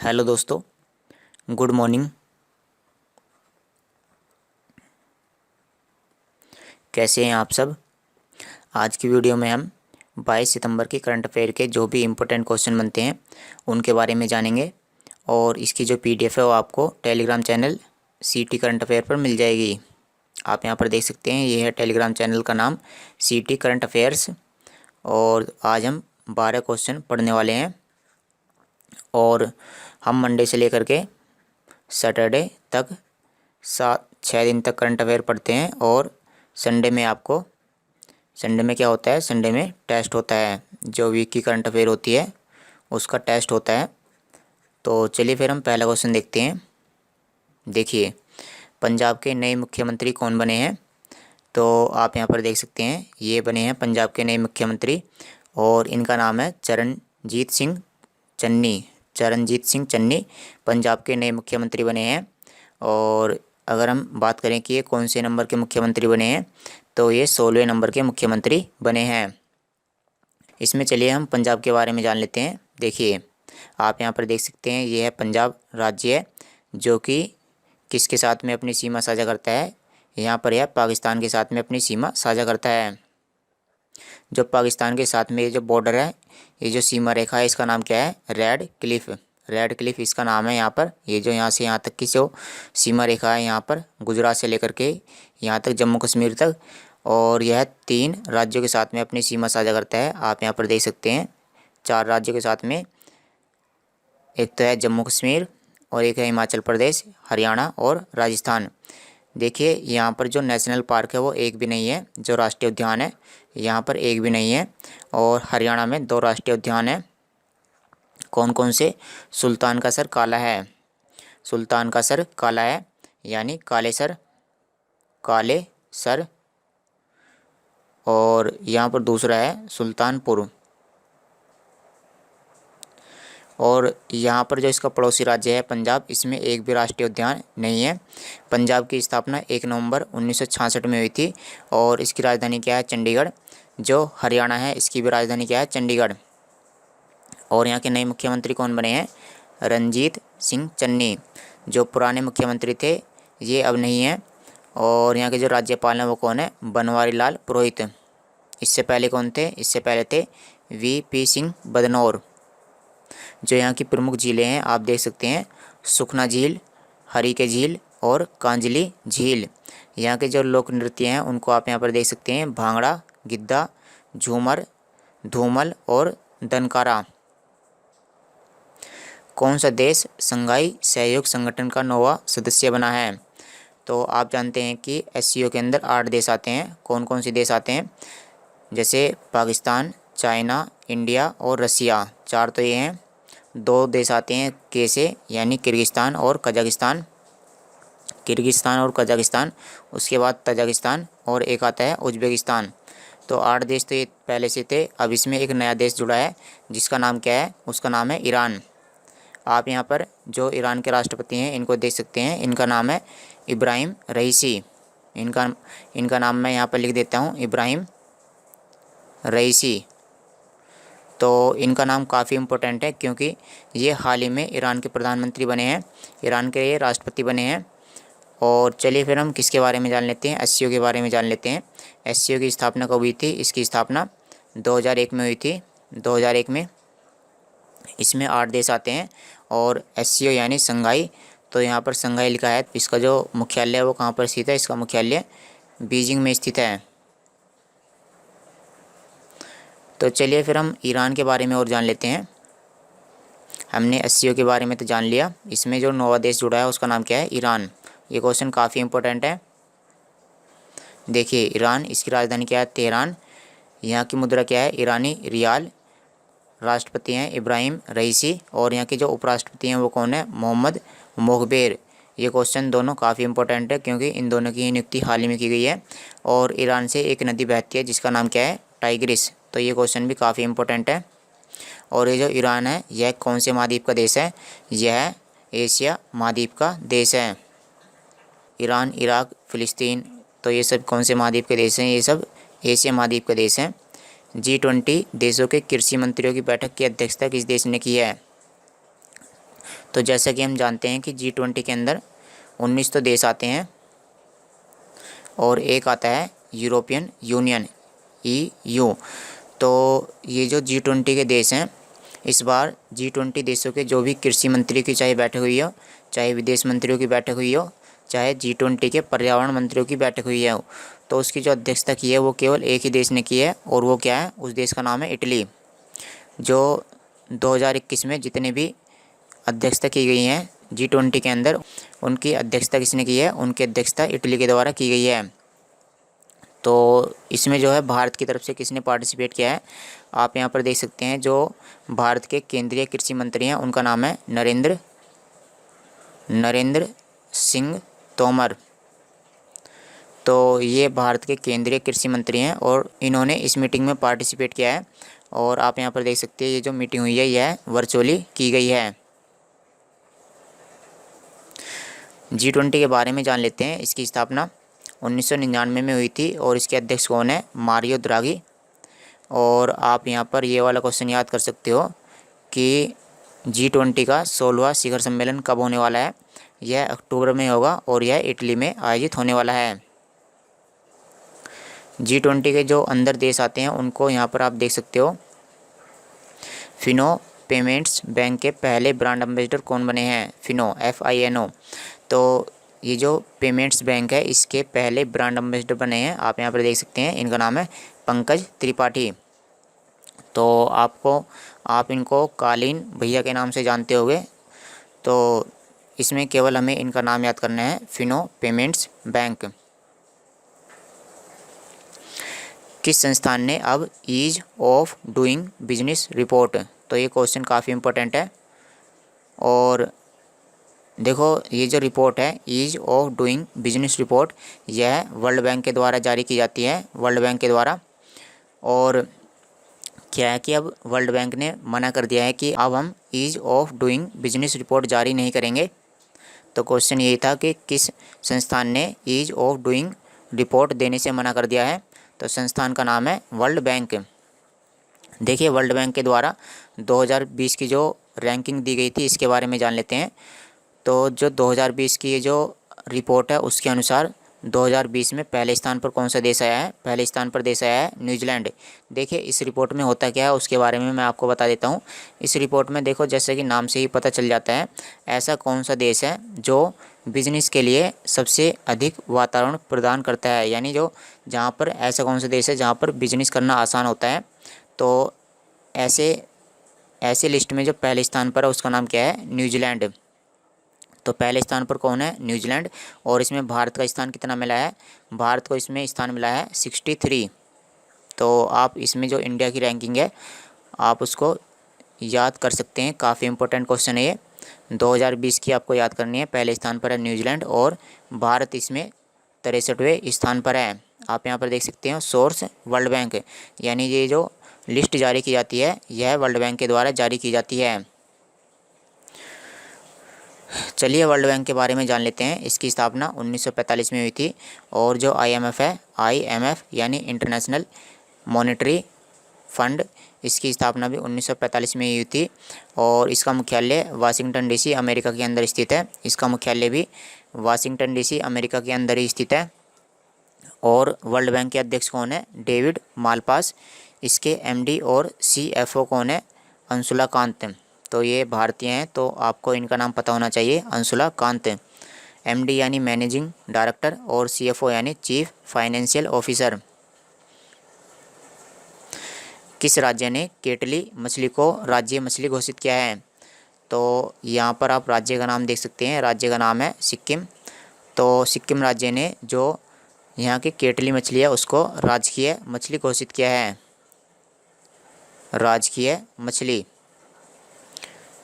Hello दोस्तों, good morning. कैसे हैं आप सब। आज की वीडियो में हम 22 सितंबर की करंट अफेयर के जो भी इम्पोर्टेंट क्वेश्चन बनते हैं उनके बारे में जानेंगे। और इसकी जो पीडीएफ है वो आपको टेलीग्राम चैनल सीटी करंट अफेयर पर मिल जाएगी। आप यहाँ पर देख सकते हैं, ये है टेलीग्राम चैनल का नाम, सीटी करंट अफेयर्स। और आज हम 12 क्वेश्चन पढ़ने वाले हैं और हम मंडे से लेकर के सैटरडे तक 6 दिन तक करंट अफेयर पढ़ते हैं। और संडे में क्या होता है, संडे में टेस्ट होता है, जो वीक की करंट अफेयर होती है उसका टेस्ट होता है। तो चलिए फिर हम पहला क्वेश्चन देखते हैं। देखिए, पंजाब के नए मुख्यमंत्री कौन बने हैं। तो आप यहाँ पर देख सकते हैं, ये बने हैं पंजाब के नए मुख्यमंत्री और इनका नाम है चरणजीत सिंह चन्नी पंजाब के नए मुख्यमंत्री बने हैं। और अगर हम बात करें कि ये कौन से नंबर के मुख्यमंत्री बने हैं, तो ये 16वें नंबर के मुख्यमंत्री बने हैं। इसमें चलिए हम पंजाब के बारे में जान लेते हैं। देखिए, आप यहाँ पर देख सकते हैं, ये है पंजाब राज्य है जो कि किसके साथ में अपनी सीमा साझा करता है। यहाँ पर यह पाकिस्तान के साथ में अपनी सीमा साझा करता है। जो पाकिस्तान के साथ में ये जो बॉर्डर है, ये जो सीमा रेखा है, इसका नाम क्या है, रेड क्लिफ इसका नाम है। यहाँ पर ये जो यहाँ से यहाँ तक की जो सीमा रेखा है, यहाँ पर गुजरात से लेकर के यहाँ तक जम्मू कश्मीर तक, और यह 3 राज्यों के साथ में अपनी सीमा साझा करता है। आप यहाँ पर देख सकते हैं 4 राज्यों के साथ में, एक तो है जम्मू कश्मीर और एक है हिमाचल प्रदेश, हरियाणा और राजस्थान। देखिए, यहाँ पर जो नेशनल पार्क है वो एक भी नहीं है, जो राष्ट्रीय उद्यान है यहाँ पर एक भी नहीं है। और हरियाणा में 2 राष्ट्रीय उद्यान है। कौन कौन से, सुल्तान का सर काला है यानी काले सर। और यहाँ पर दूसरा है सुल्तानपुर। और यहाँ पर जो इसका पड़ोसी राज्य है पंजाब, इसमें एक भी राष्ट्रीय उद्यान नहीं है। पंजाब की स्थापना 1 नवंबर 1966 में हुई थी और इसकी राजधानी क्या है, चंडीगढ़। जो हरियाणा है, इसकी भी राजधानी क्या है, चंडीगढ़। और यहाँ के नए मुख्यमंत्री कौन बने हैं, रणजीत सिंह चन्नी। जो पुराने मुख्यमंत्री थे ये अब नहीं हैं। और यहाँ के जो राज्यपाल हैं वो कौन है, बनवारी लाल पुरोहित। इससे पहले कौन थे, इससे पहले थे वीपी सिंह बदनौर। जो यहाँ की प्रमुख झीलें हैं आप देख सकते हैं, सुखना झील, हरिके झील और कांजली झील। यहाँ के जो लोक नृत्य हैं उनको आप यहाँ पर देख सकते हैं, भांगड़ा, गिद्धा, झूमर, धूमल और दनकारा। कौन सा देश संघाई सहयोग संगठन का 9वां सदस्य बना है। तो आप जानते हैं कि एससीओ के अंदर 8 देश आते हैं। कौन कौन से देश आते हैं, जैसे पाकिस्तान, चाइना, इंडिया और रसिया, 4 तो ये हैं। 2 देश आते हैं के से, यानी किर्गिस्तान और कजाकिस्तान। उसके बाद तजाकिस्तान और एक आता है उज्बेकिस्तान। तो 8 देश तो ये पहले से थे। अब इसमें एक नया देश जुड़ा है जिसका नाम क्या है, उसका नाम है ईरान। आप यहाँ पर जो ईरान के राष्ट्रपति हैं इनको देख सकते हैं, इनका नाम है इब्राहिम रईसी। इनका नाम मैं यहाँ पर लिख देता हूँ, इब्राहिम रईसी। तो इनका नाम काफ़ी इम्पोर्टेंट है क्योंकि ये हाल ही में ईरान के प्रधानमंत्री बने हैं, ईरान के ये राष्ट्रपति बने हैं। और चलिए फिर हम किसके बारे में जान लेते हैं, एससीओ के बारे में जान लेते हैं। एससीओ की स्थापना कब हुई थी, इसकी स्थापना 2001 में हुई थी। 2001 में इसमें 8 देश आते हैं। और एससीओ यानी संघाई, तो यहाँ पर संघाई लिखा है। इसका जो मुख्यालय है वो कहाँ पर स्थित है, इसका मुख्यालय बीजिंग में स्थित है। तो चलिए फिर हम ईरान के बारे में और जान लेते हैं। हमने एससीओ के बारे में तो जान लिया, इसमें जो 9वां देश जुड़ा है उसका नाम क्या है, ईरान। ये क्वेश्चन काफ़ी इंपॉर्टेंट है। देखिए, ईरान, इसकी राजधानी क्या है, तेहरान। यहाँ की मुद्रा क्या है, ईरानी रियाल। राष्ट्रपति हैं इब्राहिम रईसी और यहाँ के जो उपराष्ट्रपति हैं वो कौन है, मोहम्मद मोगबेर। ये क्वेश्चन दोनों काफ़ी इंपॉर्टेंट है क्योंकि इन दोनों की नियुक्ति हाल ही में की गई है। और ईरान से एक नदी बहती है जिसका नाम क्या है, टाइग्रिस। तो ये क्वेश्चन भी काफ़ी इंपॉर्टेंट है। और ये जो ईरान है यह कौन से महाद्वीप का देश है, यह एशिया महाद्वीप का देश है। ईरान, इराक, फ़िलिस्तीन, तो ये सब कौन से महाद्वीप के देश हैं, ये सब एशिया महाद्वीप के देश हैं। G20 देशों के कृषि मंत्रियों की बैठक की अध्यक्षता किस देश ने की है। तो जैसा कि हम जानते हैं कि G20 के अंदर 19 तो देश आते हैं और एक आता है यूरोपियन यूनियन EU। तो ये जो G20 के देश हैं, इस बार G20 देशों के जो भी कृषि मंत्री की चाहे बैठक हुई हो, चाहे विदेश मंत्रियों की बैठक हुई हो, चाहे G20 के पर्यावरण मंत्रियों की बैठक हुई है, तो उसकी जो अध्यक्षता की है वो केवल एक ही देश ने की है, और वो क्या है, उस देश का नाम है इटली। जो 2021 में जितने भी अध्यक्षता की गई हैं G20 के अंदर, उनकी अध्यक्षता किसने की है, उनकी अध्यक्षता इटली के द्वारा की गई है। तो इसमें जो है भारत की तरफ से किसने पार्टिसिपेट किया है, आप यहाँ पर देख सकते हैं। जो भारत के केंद्रीय कृषि मंत्री हैं उनका नाम है नरेंद्र सिंह तोमर। तो ये भारत के केंद्रीय कृषि मंत्री हैं और इन्होंने इस मीटिंग में पार्टिसिपेट किया है। और आप यहाँ पर देख सकते हैं ये जो मीटिंग हुई है यह वर्चुअली की गई है। G20 के बारे में जान लेते हैं। इसकी स्थापना 1999 में हुई थी और इसके अध्यक्ष कौन है, मारियो द्रागी। और आप यहाँ पर ये वाला क्वेश्चन याद कर सकते हो कि G20 का 16वां शिखर सम्मेलन कब होने वाला है। यह अक्टूबर में होगा और यह इटली में आयोजित होने वाला है। G20 के जो अंदर देश आते हैं उनको यहाँ पर आप देख सकते हो। फिनो पेमेंट्स बैंक के पहले ब्रांड एम्बेसडर कौन बने हैं, फिनो FINO। तो ये जो पेमेंट्स बैंक है इसके पहले ब्रांड एम्बेसडर बने हैं, आप यहाँ पर देख सकते हैं। इनका नाम है पंकज त्रिपाठी। तो आप इनको कालीन भैया के नाम से जानते होंगे। तो इसमें केवल हमें इनका नाम याद करना है, फिनो पेमेंट्स बैंक। किस संस्थान ने अब ease of doing business report, तो ये क्वेश्चन काफ़ी इम्पोर्टेंट है। और देखो ये जो रिपोर्ट है ease of doing business report, यह वर्ल्ड बैंक के द्वारा जारी की जाती है, वर्ल्ड बैंक के द्वारा। और क्या है कि अब वर्ल्ड बैंक ने मना कर दिया है कि अब हम ease of doing business report जारी नहीं करेंगे। तो क्वेश्चन यही था कि किस संस्थान ने ईज ऑफ डूइंग रिपोर्ट देने से मना कर दिया है। तो संस्थान का नाम है वर्ल्ड बैंक। देखिए वर्ल्ड बैंक के द्वारा 2020 की जो रैंकिंग दी गई थी इसके बारे में जान लेते हैं। तो जो 2020 की ये जो रिपोर्ट है उसके अनुसार 2020 में पहले स्थान पर कौन सा देश आया है, पहले स्थान पर देश आया है न्यूजीलैंड। देखिए इस रिपोर्ट में होता क्या है उसके बारे में मैं आपको बता देता हूँ। इस रिपोर्ट में देखो जैसे कि नाम से ही पता चल जाता है, ऐसा कौन सा देश है जो बिजनेस के लिए सबसे अधिक वातावरण प्रदान करता है, यानी जो जहाँ पर ऐसा कौन सा देश है जहाँ पर बिजनेस करना आसान होता है। तो ऐसे लिस्ट में जो पहले स्थान पर है उसका नाम क्या है, न्यूजीलैंड। तो पहले स्थान पर कौन है, न्यूजीलैंड। और इसमें भारत का स्थान कितना मिला है, भारत को इसमें स्थान मिला है 63। तो आप इसमें जो इंडिया की रैंकिंग है आप उसको याद कर सकते हैं, काफ़ी इंपॉर्टेंट क्वेश्चन है ये। 2020 की आपको याद करनी है, पहले स्थान पर है न्यूजीलैंड और भारत इसमें 63वें स्थान पर है। आप यहाँ पर देख सकते हैं सोर्स वर्ल्ड बैंक, यानी ये जो लिस्ट जारी की जाती है यह वर्ल्ड बैंक के द्वारा जारी की जाती है। चलिए वर्ल्ड बैंक के बारे में जान लेते हैं। इसकी स्थापना 1945 में हुई थी और जो IMF है, IMF यानी इंटरनेशनल मॉनेटरी फंड, इसकी स्थापना भी 1945 में हुई थी और इसका मुख्यालय वाशिंगटन DC अमेरिका के अंदर स्थित है। इसका मुख्यालय भी वाशिंगटन DC अमेरिका के अंदर ही स्थित है। और वर्ल्ड बैंक के अध्यक्ष कौन है, डेविड मालपास। इसके MD और CFO कौन है, अंशुला कांत। तो ये भारतीय हैं तो आपको इनका नाम पता होना चाहिए, अंशुला कांत। MD यानी मैनेजिंग डायरेक्टर और CFO यानी चीफ फाइनेंशियल ऑफिसर। किस राज्य ने केटली मछली को राज्य मछली घोषित किया है, तो यहाँ पर आप राज्य का नाम देख सकते हैं, राज्य का नाम है सिक्किम। तो सिक्किम राज्य ने जो यहाँ की केटली मछली है उसको राजकीय मछली घोषित किया है, राजकीय मछली।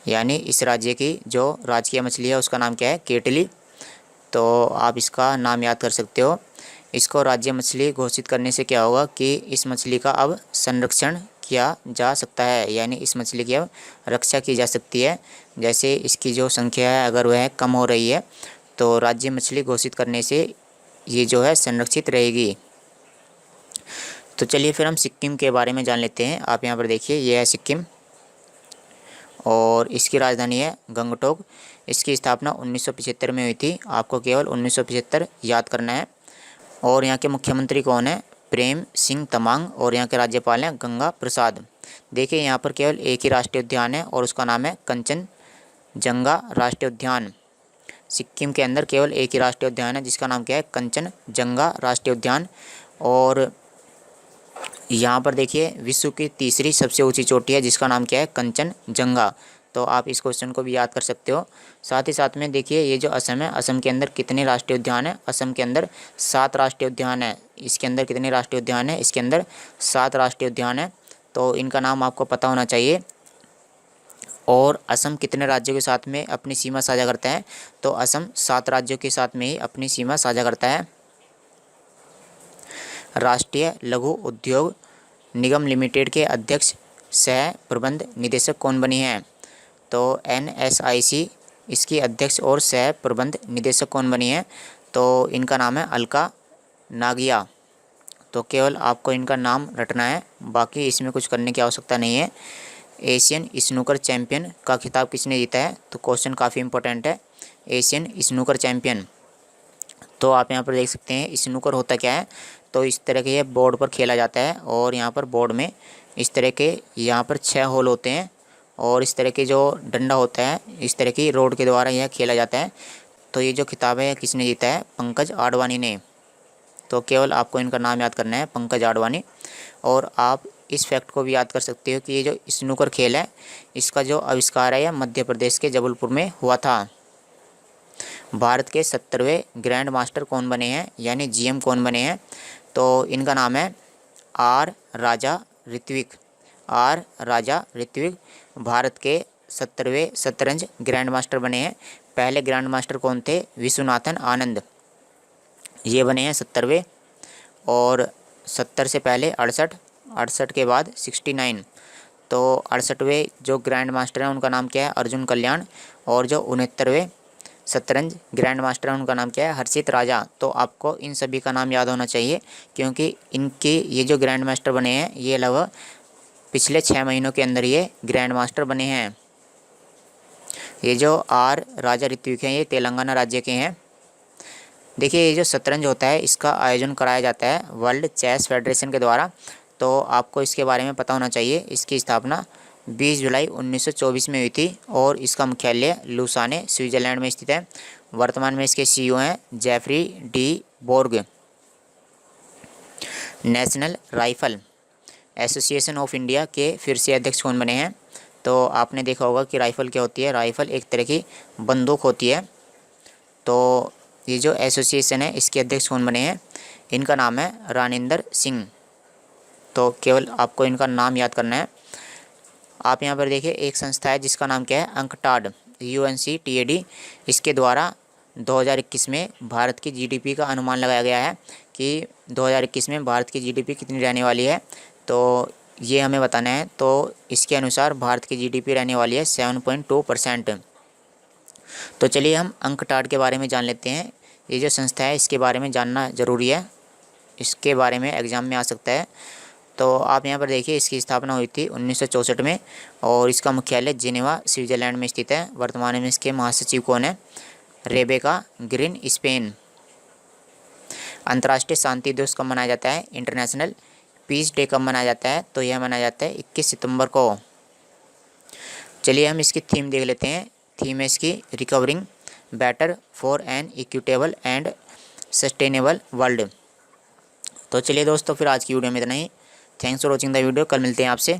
यानी इस राज्य की जो राजकीय मछली है उसका नाम क्या है, केटली। तो आप इसका नाम याद कर सकते हो। इसको राज्य मछली घोषित करने से क्या होगा कि इस मछली का अब संरक्षण किया जा सकता है, यानी इस मछली की अब रक्षा की जा सकती है। जैसे इसकी जो संख्या है अगर वह कम हो रही है तो राज्य मछली घोषित करने से ये जो है संरक्षित रहेगी। तो चलिए फिर हम सिक्किम के बारे में जान लेते हैं। आप यहाँ पर देखिए ये है सिक्किम और इसकी राजधानी है गंगटोक। इसकी स्थापना 1975 में हुई थी। आपको केवल 1975 याद करना है। और यहाँ के मुख्यमंत्री कौन है? प्रेम सिंह तमांग। और यहाँ के राज्यपाल हैं गंगा प्रसाद। देखिए यहाँ पर केवल एक ही राष्ट्रीय उद्यान है और उसका नाम है कंचनजंगा राष्ट्रीय उद्यान। सिक्किम के अंदर केवल एक ही राष्ट्रीय उद्यान है जिसका नाम क्या है? कंचनजंगा राष्ट्रीय उद्यान। और यहाँ पर देखिए विश्व की तीसरी सबसे ऊंची चोटी है जिसका नाम क्या है? कंचनजंगा। तो आप इस क्वेश्चन को भी याद कर सकते हो। साथ ही साथ में देखिए ये जो असम है, असम के अंदर कितने राष्ट्रीय उद्यान है? असम के अंदर 7 राष्ट्रीय उद्यान है। इसके अंदर कितने राष्ट्रीय उद्यान है? इसके अंदर 7 राष्ट्रीय उद्यान है। तो इनका नाम आपको पता होना चाहिए। और असम कितने राज्यों के साथ में अपनी सीमा साझा करता है? तो असम 7 राज्यों के साथ में ही अपनी सीमा साझा करता है। राष्ट्रीय लघु उद्योग निगम लिमिटेड के अध्यक्ष सह प्रबंध निदेशक कौन बनी हैं? तो NSIC इसकी अध्यक्ष और सह प्रबंध निदेशक कौन बनी है? तो इनका नाम है अलका नागिया। तो केवल आपको इनका नाम रटना है, बाकी इसमें कुछ करने की आवश्यकता नहीं है। एशियन स्नूकर चैंपियन का खिताब किसने जीता है? तो क्वेश्चन काफ़ी इंपॉर्टेंट है। एशियन स्नूकर चैंपियन, तो आप यहाँ पर देख सकते हैं स्नूकर होता क्या है। तो इस तरह के ये बोर्ड पर खेला जाता है और यहाँ पर बोर्ड में इस तरह के यहाँ पर 6 होल होते हैं और इस तरह के जो डंडा होता है इस तरह की रोड के द्वारा यह खेला जाता है। तो ये जो खिताब है किसने जीता है? पंकज आडवाणी ने। तो केवल आपको इनका नाम याद करना है, पंकज आडवाणी। और आप इस फैक्ट को भी याद कर सकते हो कि ये जो स्नूकर खेल है इसका जो आविष्कार है यह मध्य प्रदेश के जबलपुर में हुआ था। भारत के 70वें ग्रैंड मास्टर कौन बने हैं, यानी GM कौन बने हैं? तो इनका नाम है R राजा ऋत्विक। R राजा ऋत्विक भारत के 70वें शतरंज ग्रैंड मास्टर बने हैं। पहले ग्रैंड मास्टर कौन थे? विश्वनाथन आनंद, ये बने हैं 70वें। और 70 से पहले 68, 68 के बाद 69। तो 68वें जो ग्रैंड मास्टर हैं उनका नाम क्या है? अर्जुन कल्याण। और जो 69वें शतरंज ग्रैंड मास्टर हैं उनका नाम क्या है? हर्षित राजा। तो आपको इन सभी का नाम याद होना चाहिए क्योंकि इनके ये जो ग्रैंड मास्टर बने हैं ये लगभग पिछले 6 महीनों के अंदर ये ग्रैंड मास्टर बने हैं। ये जो R राजा ऋत्विक हैं ये तेलंगाना राज्य के हैं। देखिए ये जो शतरंज होता है इसका आयोजन कराया जाता है वर्ल्ड चेस फेडरेशन के द्वारा। तो आपको इसके बारे में पता होना चाहिए। इसकी स्थापना 20 जुलाई 1924 में हुई थी और इसका मुख्यालय लुसाने स्विट्जरलैंड में स्थित है। वर्तमान में इसके CEO हैं Jeffrey D Borg. National rifle association of India के फिर से अध्यक्ष कौन बने हैं? तो आपने देखा होगा कि राइफल क्या होती है? राइफल एक तरह की बंदूक होती है। तो ये जो एसोसिएशन है इसके अध्यक्ष कौन बने हैं? इनका नाम है रानिंदर सिंह। तो केवल आपको इनका नाम याद करना है। आप यहाँ पर देखिए एक संस्था है जिसका नाम क्या है? UNCTAD, UNCTAD। इसके द्वारा 2021 में भारत की GDP का अनुमान लगाया गया है कि 2021 में भारत की GDP कितनी रहने वाली है। तो ये हमें बताना है। तो इसके अनुसार भारत की GDP रहने वाली है 7.2%। तो चलिए हम अंकटाड के बारे में जान लेते हैं। ये जो संस्था है इसके बारे में जानना ज़रूरी है, इसके बारे में एग्ज़ाम में आ सकता है। तो आप यहाँ पर देखिए इसकी स्थापना हुई थी 1964 में और इसका मुख्यालय जिनेवा स्विट्जरलैंड में स्थित है। वर्तमान में इसके महासचिव कौन है? Rebecca green Spain. अंतर्राष्ट्रीय शांति दिवस कब मनाया जाता है? इंटरनेशनल पीस डे कब मनाया जाता है? तो यह मनाया जाता है 21 सितंबर को। चलिए हम इसकी थीम देख लेते हैं। थीम है इसकी recovering better for an equitable and sustainable world. तो चलिए दोस्तों फिर आज की वीडियो में इतना ही। Thanks for watching the video. कल मिलते हैं आपसे।